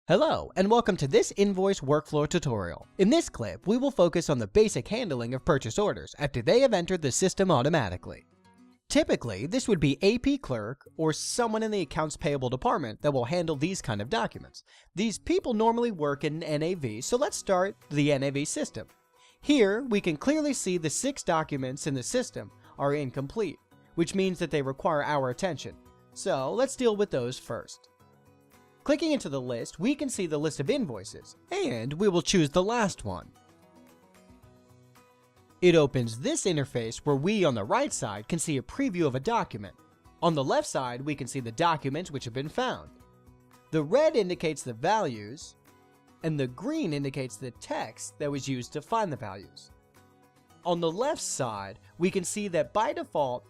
Hello, and welcome to this Invoice workflow tutorial. In this clip, we will focus on the basic handling of purchase orders after they have entered the system automatically. Typically, this would be AP clerk or someone in the accounts payable department that will handle these kind of documents. These people normally work in NAV, so let's start the NAV system. Here, we can clearly see the 6 documents in the system are incomplete, which means that they require our attention. So let's deal with those first. Clicking into the list, we can see the list of invoices, and we will choose the last one. It opens this interface where we on the right side can see a preview of a document. On the left side, we can see the documents which have been found. The red indicates the values, and the green indicates the text that was used to find the values. On the left side, we can see that by default,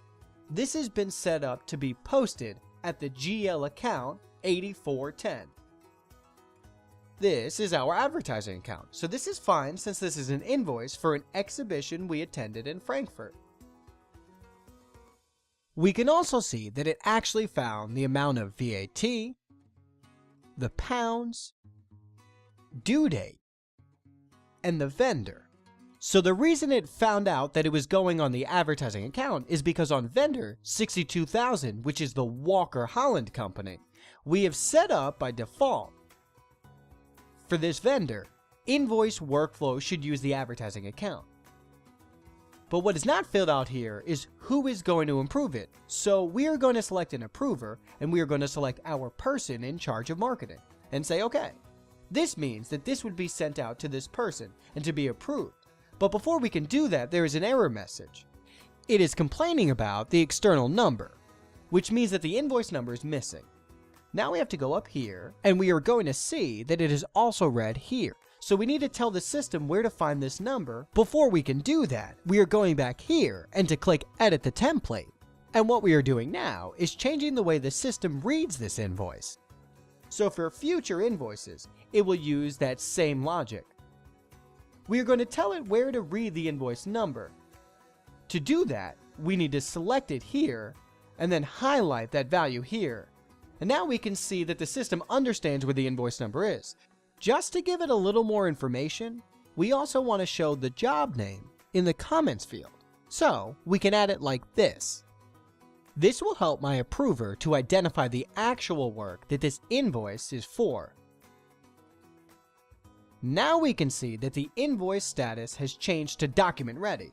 this has been set up to be posted at the GL account 8410. This is our advertising account, so this is fine since this is an invoice for an exhibition we attended in Frankfurt. We can also see that it actually found the amount of VAT, the pounds, due date, and the vendor. So the reason it found out that it was going on the advertising account is because on vendor 62,000, which is the Walker Holland company, we have set up by default. For this vendor, Invoice workflow should use the advertising account. But what is not filled out here is who is going to approve it. So we are going to select an approver, and we are going to select our person in charge of marketing and say okay. This means that this would be sent out to this person and to be approved. But before we can do that, there is an error message. It is complaining about the external number, which means that the invoice number is missing. Now we have to go up here, and we are going to see that it is also read here. So we need to tell the system where to find this number. Before we can do that, we are going back here and to click Edit the Template. And what we are doing now is changing the way the system reads this invoice. So for future invoices, it will use that same logic. We are going to tell it where to read the invoice number. To do that, we need to select it here, and then highlight that value here. And now we can see that the system understands where the invoice number is. Just to give it a little more information, we also want to show the job name in the comments field. So we can add it like this. This will help my approver to identify the actual work that this invoice is for. Now we can see that the invoice status has changed to document ready.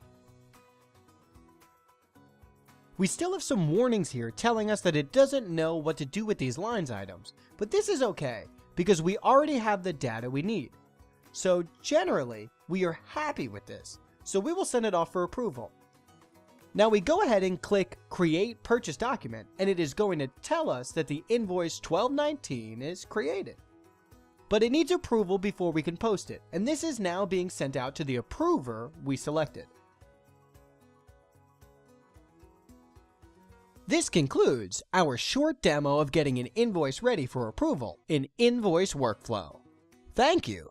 We still have some warnings here telling us that it doesn't know what to do with these lines items, but this is okay because we already have the data we need. So generally, we are happy with this, so we will send it off for approval. Now we go ahead and click Create Purchase Document, and it is going to tell us that the invoice 1219 is created. But it needs approval before we can post it, and this is now being sent out to the approver we selected. This concludes our short demo of getting an invoice ready for approval in Invoice workflow. Thank you.